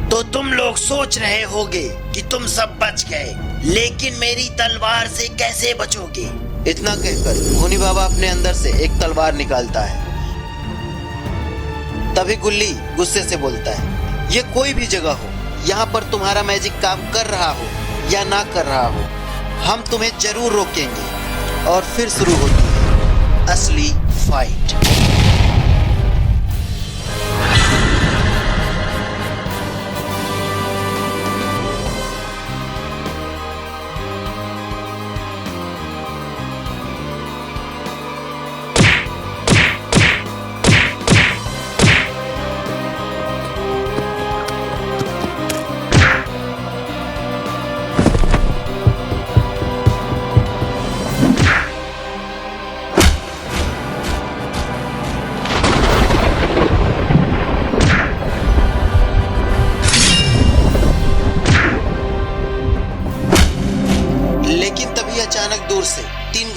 तो तुम लोग सोच रहे होगे कि तुम सब बच गए, लेकिन मेरी तलवार से कैसे बचोगे? इतना कहकर खूनी बाबा अपने अंदर से एक तलवार निकालता है। तभी गुल्ली गुस्से से बोलता है, ये कोई भी जगह हो, यहाँ पर तुम्हारा मैजिक काम कर रहा हो या ना कर रहा हो, हम तुम्हें जरूर रोकेंगे। और फिर शुरू होती है असली फाइट।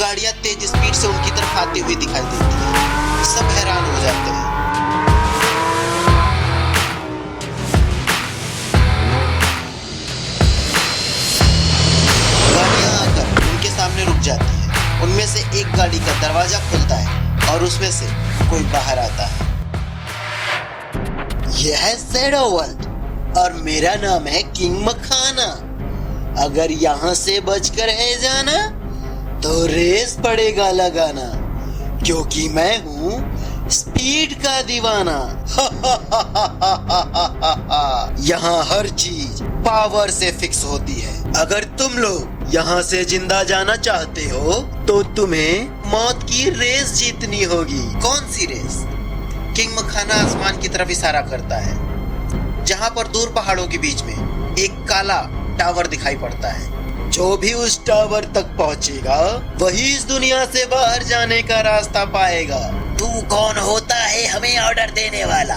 गाड़ियां तेज स्पीड से उनकी तरफ आती हुई दिखाई देती है। सब हैरान हो जाते हैं। गाड़ियां आकर उनके सामने रुक जाती है। उनमें से एक गाड़ी का दरवाजा खुलता है और उसमें से कोई बाहर आता है। यह है शैडो वर्ल्ड और मेरा नाम है किंग मखाना। अगर यहाँ से बचकर है जाना तो रेस पड़ेगा लगाना, क्योंकि मैं हूँ स्पीड का दीवाना। यहाँ हर चीज पावर से फिक्स होती है। अगर तुम लोग यहाँ से जिंदा जाना चाहते हो तो तुम्हें मौत की रेस जीतनी होगी। कौन सी रेस? किंग मखाना आसमान की तरफ इशारा करता है, जहाँ पर दूर पहाड़ों के बीच में एक काला टावर दिखाई पड़ता है। जो भी उस टावर तक पहुँचेगा वही इस दुनिया से बाहर जाने का रास्ता पाएगा। तू कौन होता है हमें ऑर्डर देने वाला?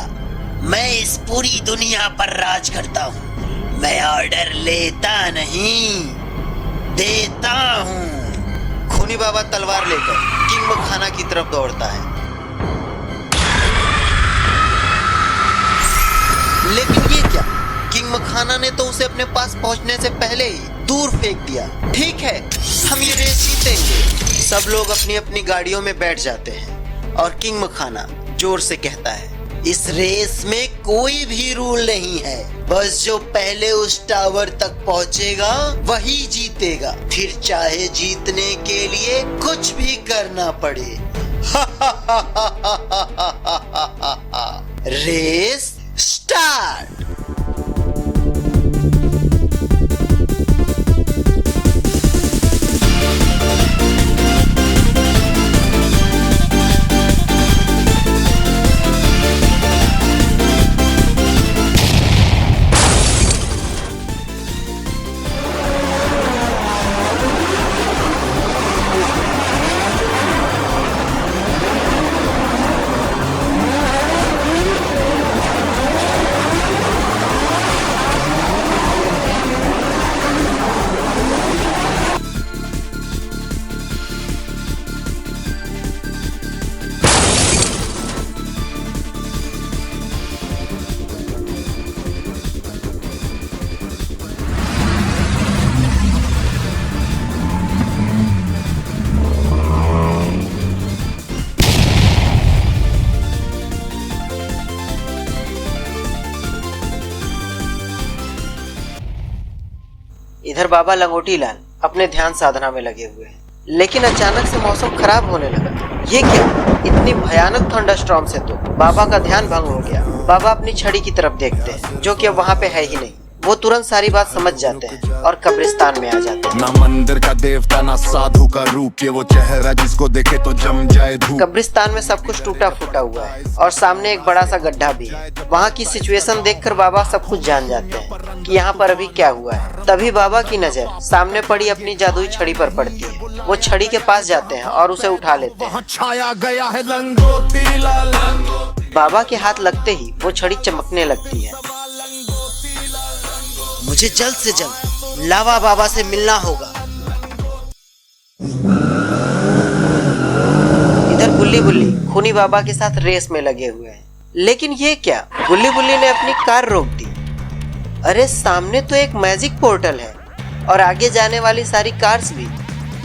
मैं इस पूरी दुनिया पर राज करता हूँ। मैं ऑर्डर लेता नहीं, देता हूँ। खूनी बाबा तलवार लेकर किंग मखाना की तरफ दौड़ता है, लेकिन ये क्या? किंग मखाना ने तो उसे अपने पास पहुंचने से पहले ही दूर फेंक दिया। ठीक है, हम ये रेस जीतेंगे। सब लोग अपनी अपनी गाड़ियों में बैठ जाते हैं और किंग मखाना जोर से कहता है, इस रेस में कोई भी रूल नहीं है। बस जो पहले उस टावर तक पहुंचेगा वही जीतेगा, फिर चाहे जीतने के लिए कुछ भी करना पड़े। Race start. इधर बाबा लंगोटी लाल अपने ध्यान साधना में लगे हुए हैं, लेकिन अचानक से मौसम खराब होने लगा। ये क्या? इतनी भयानक थंडरस्टॉर्म से तो बाबा का ध्यान भंग हो गया। बाबा अपनी छड़ी की तरफ देखते हैं, जो कि अब वहाँ पे है ही नहीं। वो तुरंत सारी बात समझ जाते हैं और कब्रिस्तान में आ जाते हैं। ना मंदिर का देवता ना साधु का रूप, ये वो चेहरा जिसको देखे तो जम जाए धूप। कब्रिस्तान में सब कुछ टूटा फूटा हुआ है और सामने एक बड़ा सा गड्ढा भी है। वहाँ की सिचुएशन देखकर बाबा सब कुछ जान जाते हैं कि यहाँ पर अभी क्या हुआ है। तभी बाबा की नजर सामने पड़ी अपनी जादुई छड़ी पर पड़ती है। वो छड़ी के पास जाते हैं और उसे उठा लेते हैं। छाया गया है लंगोटी लाल। बाबा के हाथ लगते ही वो छड़ी चमकने लगती है। मुझे जल्द से जल्द लावा बाबा से मिलना होगा। इधर गुल्ली बुल्ली खूनी बाबा के साथ रेस में लगे हुए हैं, लेकिन ये क्या? गुल्ली बुल्ली ने अपनी कार रोक दी। अरे सामने तो एक मैजिक पोर्टल है और आगे जाने वाली सारी कार्स भी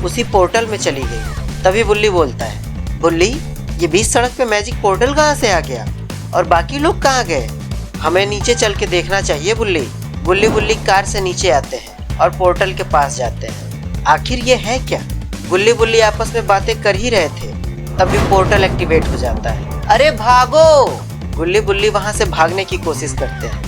उसी पोर्टल में चली गई। तभी बुल्ली बोलता है, बुल्ली ये बीच सड़क पे मैजिक पोर्टल कहाँ से आ गया और बाकी लोग कहाँ गए? हमें नीचे चल के देखना चाहिए बुल्ली। गुल्ली बुल्ली कार से नीचे आते हैं और पोर्टल के पास जाते हैं। आखिर ये है क्या? गुल्ली बुल्ली आपस में बातें कर ही रहे थे, तभी पोर्टल एक्टिवेट हो जाता है। अरे भागो! गुल्ली बुल्ली वहां से भागने की कोशिश करते हैं,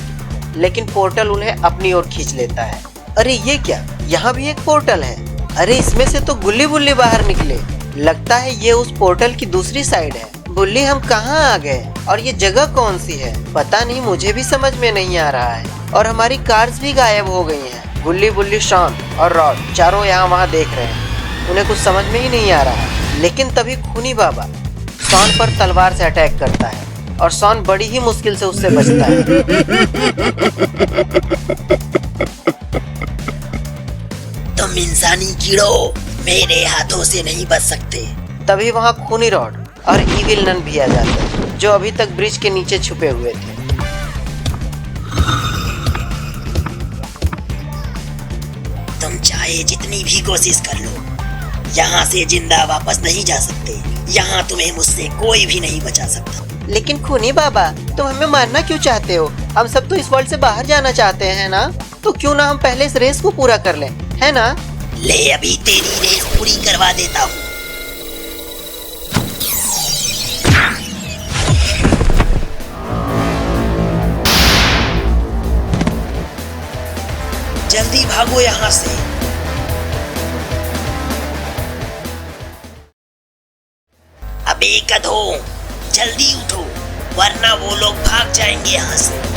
लेकिन पोर्टल उन्हें अपनी ओर खींच लेता है। अरे ये क्या? यहाँ भी एक पोर्टल है। अरे इसमें से तो गुल्ली बुल्ली बाहर निकले। लगता है ये उस पोर्टल की दूसरी साइड है। बुल्ली हम कहाँ आ गए और ये जगह कौन सी है? पता नहीं, मुझे भी समझ में नहीं आ रहा है। और हमारी कार्स भी गायब हो गई हैं। गुल्ली बुल्ली, शॉन और रॉड चारों यहाँ वहाँ देख रहे हैं। उन्हें कुछ समझ में ही नहीं आ रहा है। लेकिन तभी खूनी बाबा शॉन पर तलवार से अटैक करता है और शॉन बड़ी ही मुश्किल से उससे बचता है। तुम इंसानी कीड़ो मेरे हाथों से नहीं बच सकते। तभी वहाँ खूनी रॉड और इविल नन भी आ जाते हैं, जो अभी तक ब्रिज के नीचे छुपे हुए थे। तुम चाहे जितनी भी कोशिश कर लो, यहाँ से जिंदा वापस नहीं जा सकते। यहाँ तुम्हें मुझसे कोई भी नहीं बचा सकता। लेकिन खूनी बाबा, तुम हमें मारना क्यों चाहते हो? हम सब तो इस वर्ल्ड से बाहर जाना चाहते हैं ना? तो क्यों ना हम पहले इस रेस को पूरा कर लें, है ना? ले अभी तेरी रेस पूरी करवा देता हूँ। जल्दी भागो यहाँ से। अबे गधों, जल्दी उठो, वरना वो लोग भाग जाएंगे यहाँ से।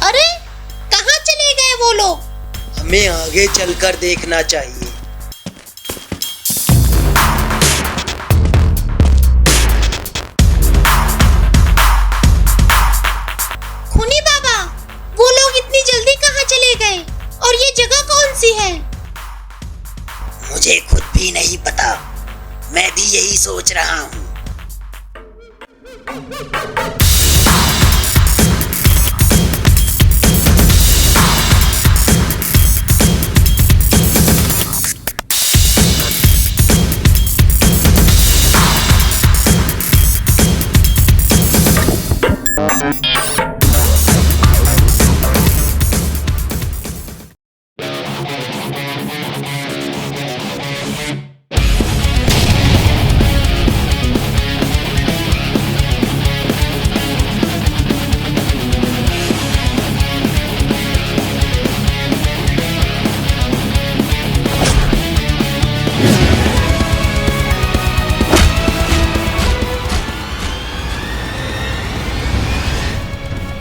अरे कहाँ चले गए वो लोग? हमें आगे चलकर देखना चाहिए। खूनी बाबा, वो लोग इतनी जल्दी कहाँ चले गए? और ये जगह कौन सी है? मुझे खुद भी नहीं पता, मैं भी यही सोच रहा हूँ।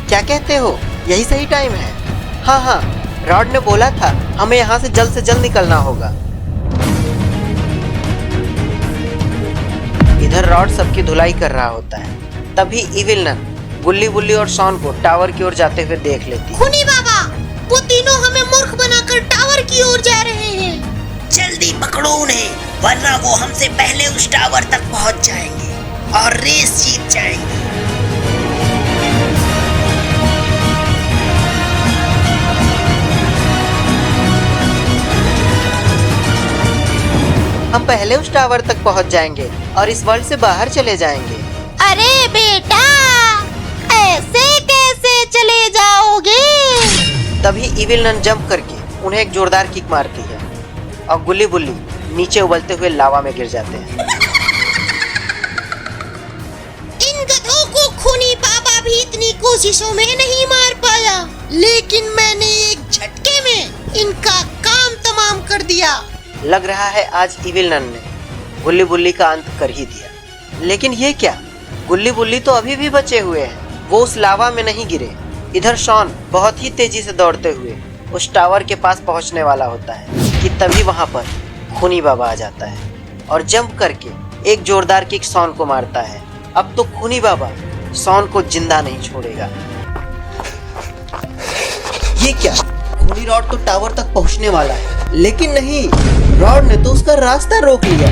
क्या कहते हो? यही सही टाइम है? हाँ हाँ, रॉड ने बोला था हमें यहाँ से जल्द निकलना होगा। इधर रॉड सबकी धुलाई कर रहा होता है। तभी इविल नन गुल्ली बुल्ली और शॉन को टावर की ओर जाते हुए देख लेती है। खूनी बाबा, वो तीनों हमें मूर्ख बनाकर टावर की ओर जा रहे हैं। जल्दी पकड़ो उन्हें, वरना वो हमसे पहले उस टावर तक पहुँच जाएंगे और रेस जीत जाएंगे। हम पहले उस टावर तक पहुंच जाएंगे और इस वर्ल्ड से बाहर चले जाएंगे। अरे बेटा, ऐसे कैसे चले जाओगे? तभी इविल नन जंप करके उन्हें एक जोरदार किक मारती है और गुल्ली बुल्ली नीचे उबलते हुए लावा में गिर जाते हैं। इन गधों को खूनी बाबा भी इतनी कोशिशों में नहीं मार पाया, लेकिन मैंने एक झटके में इनका काम तमाम कर दिया। लग रहा है आज इविल नन ने गुल्ली बुल्ली का अंत कर ही दिया। लेकिन ये क्या, गुल्ली बुल्ली तो अभी भी बचे हुए हैं, वो उस लावा में नहीं गिरे। इधर शॉन बहुत ही तेजी से दौड़ते हुए उस टावर के पास पहुंचने वाला होता है कि तभी वहां पर खूनी बाबा आ जाता है और जंप करके एक जोरदार किक शॉन को मारता है। अब तो खूनी बाबा शॉन को जिंदा नहीं छोड़ेगा। ये क्या, खूनी रॉड तो टावर तक पहुंचने वाला है, लेकिन नहीं, रॉड ने तो उसका रास्ता रोक लिया।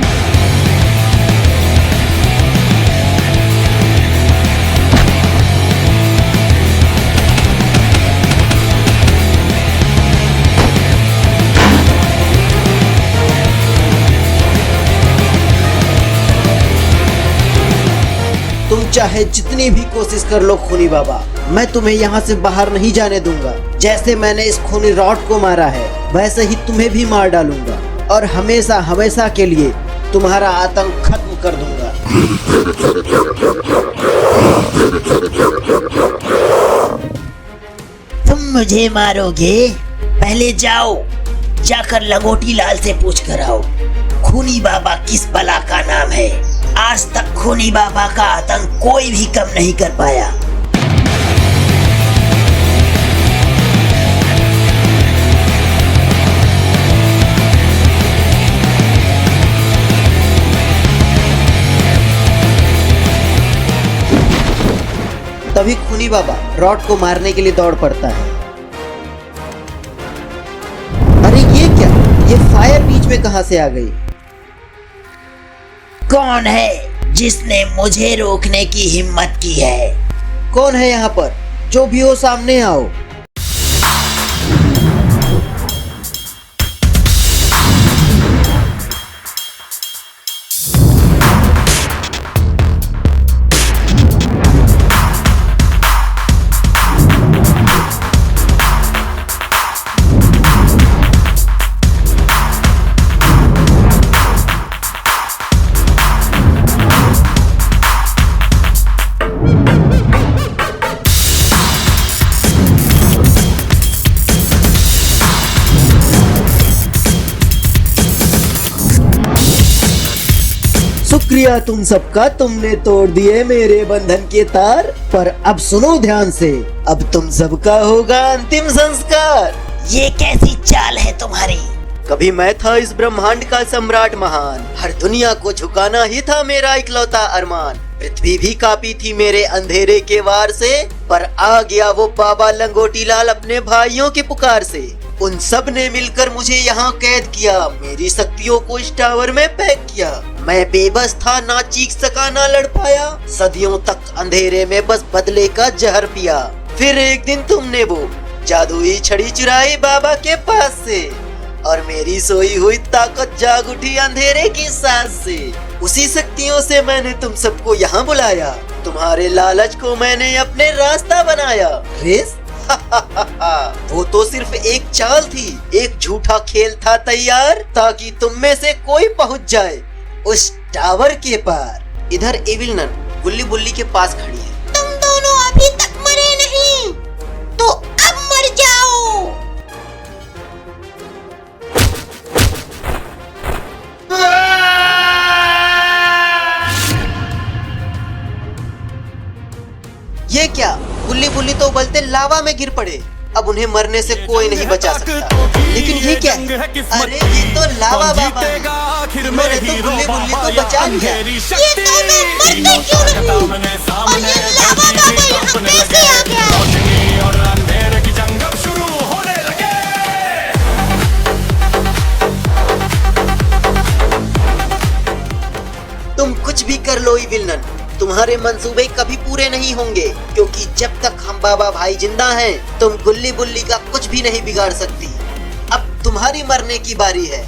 तुम चाहे जितनी भी कोशिश कर लो खूनी बाबा, मैं तुम्हें यहाँ से बाहर नहीं जाने दूंगा। जैसे मैंने इस खूनी रॉड को मारा है, वैसे ही तुम्हें भी मार डालूंगा और हमेशा हमेशा के लिए तुम्हारा आतंक खत्म कर दूंगा। तुम मुझे मारोगे? पहले जाओ, जाकर लंगोटी लाल से पूछ कर आओ खूनी बाबा किस बला का नाम है। आज तक खूनी बाबा का आतंक कोई भी कम नहीं कर पाया। तभी खूनी बाबा रॉड को मारने के लिए दौड़ पड़ता है। अरे ये क्या, ये फायर बीच में कहां से आ गई? कौन है जिसने मुझे रोकने की हिम्मत की है? कौन है यहाँ पर? जो भी हो सामने आओ। शुक्रिया तुम सबका, तुमने तोड़ दिए मेरे बंधन के तार। पर अब सुनो ध्यान से, अब तुम सबका होगा अंतिम संस्कार। ये कैसी चाल है तुम्हारी? कभी मैं था इस ब्रह्मांड का सम्राट महान, हर दुनिया को झुकाना ही था मेरा इकलौता अरमान। पृथ्वी भी कांपी थी मेरे अंधेरे के वार से, पर आ गया वो बाबा लंगोटी लाल अपने भाइयों के पुकार से। उन सब ने मिलकर मुझे यहाँ कैद किया, मेरी शक्तियों को इस टावर में पैक किया। मैं बेबस था, ना चीख सका ना लड़ पाया, सदियों तक अंधेरे में बस बदले का जहर पिया। फिर एक दिन तुमने वो जादुई छड़ी चुराई बाबा के पास से, और मेरी सोई हुई ताकत जाग उठी अंधेरे की सांस से। उसी शक्तियों से मैंने तुम सबको यहाँ बुलाया, तुम्हारे लालच को मैंने अपने रास्ता बनाया। रेस वो तो सिर्फ एक चाल थी, एक झूठा खेल था तैयार, ताकि तुम में से कोई पहुंच जाए उस टावर के पार। इधर एविल नन गुल्ली बुल्ली के पास खड़ी है। तुम दोनों अभी तक मरे नहीं, तो अब मर जाओ। ये क्या, गुल्ली बुल्ली तो उबलते लावा में गिर पड़े। अब उन्हें मरने से कोई नहीं बचा सकता। लेकिन ये क्या है? अरे ये तो लावा बाबा है। इन्होंने तो गुल्ली बुल्ली को बचा लिया। ये दोनों मरते क्यों नहीं? और ये लावा बाबा यहाँ कैसे आ गया? तुम कुछ भी कर लो इविल नन, तुम्हारे मंसूबे कभी पूरे नहीं होंगे, क्योंकि जब तक हम बाबा भाई जिंदा हैं, तुम गुल्ली बुल्ली का कुछ भी नहीं बिगाड़ सकती। अब तुम्हारी मरने की बारी है।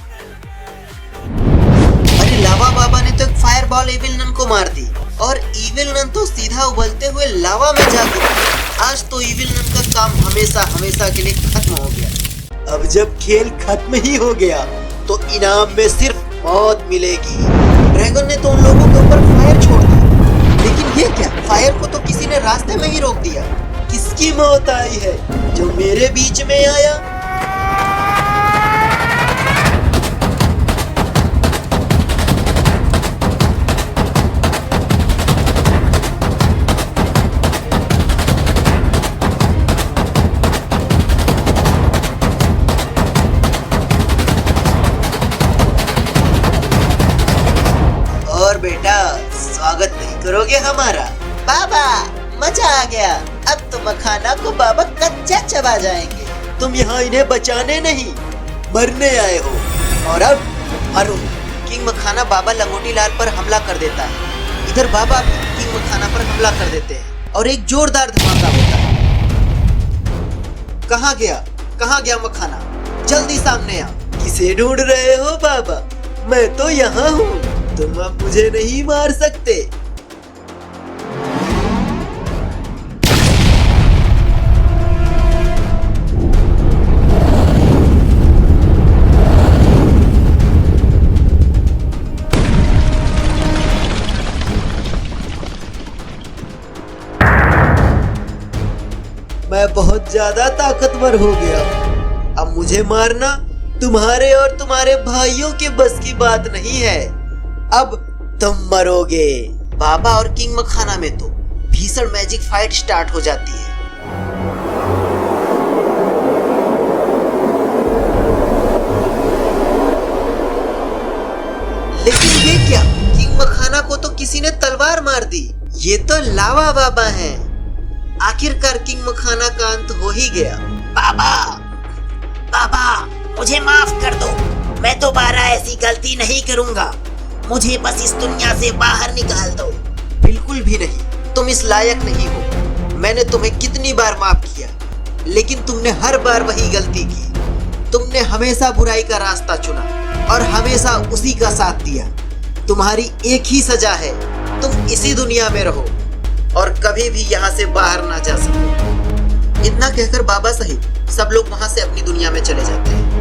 अरे लावा बाबा ने तो एक फायर बॉल इविल नन को मार दी, और इविल नन तो सीधा उबलते हुए लावा में जा गिरा। आज तो इविल नन का काम हमेशा हमेशा के लिए खत्म हो गया। अब जब खेल खत्म ही हो गया, तो इनाम में सिर्फ मौत मिलेगी। ड्रैगन ने तो उन लोगों के ऊपर फायर छोड़ दी, लेकिन ये क्या, फायर को तो किसी ने रास्ते में ही रोक दिया। किसकी मौत आई है जो मेरे बीच में आया? और बेटा, स्वागत नहीं करोगे हमारा? बाबा मजा आ गया, अब तो मखाना को बाबा कच्चा चबा जाएंगे। तुम यहाँ इन्हें बचाने नहीं, मरने आए हो। और अब मरो। किंग मखाना बाबा लंगोटी लाल पर हमला कर देता है। इधर बाबा भी किंग मखाना पर हमला कर देते हैं, और एक जोरदार धमाका होता है। कहाँ गया मखाना? जल्दी सामने आ। किसे ढूंढ रहे हो बाबा? मैं तो यहाँ हूँ, तुम अब मुझे नहीं मार सकते। मैं बहुत ज्यादा ताकतवर हो गया। अब मुझे मारना तुम्हारे और तुम्हारे भाइयों के बस की बात नहीं है। अब तुम मरोगे। बाबा और किंग मखाना में तो भीषण मैजिक फाइट स्टार्ट हो जाती है। लेकिन ये क्या, किंग मखाना को तो किसी ने तलवार मार दी। ये तो लावा बाबा हैं। आखिरकार किंग मखाना का अंत हो ही गया। बाबा, बाबा मुझे माफ कर दो। मैं दोबारा ऐसी गलती नहीं करूंगा। मुझे बस इस दुनिया से बाहर निकाल दो। बिल्कुल भी नहीं, तुम इस लायक नहीं हो। मैंने तुम्हें कितनी बार माफ किया, लेकिन तुमने हर बार वही गलती की। तुमने हमेशा बुराई का रास्ता चुना और हमेशा उसी का साथ दिया। तुम्हारी एक ही सजा है, तुम इसी दुनिया में रहो और कभी भी यहाँ से बाहर ना जा सको। इतना कहकर बाबा सहित सब लोग वहाँ से अपनी दुनिया में चले जाते हैं।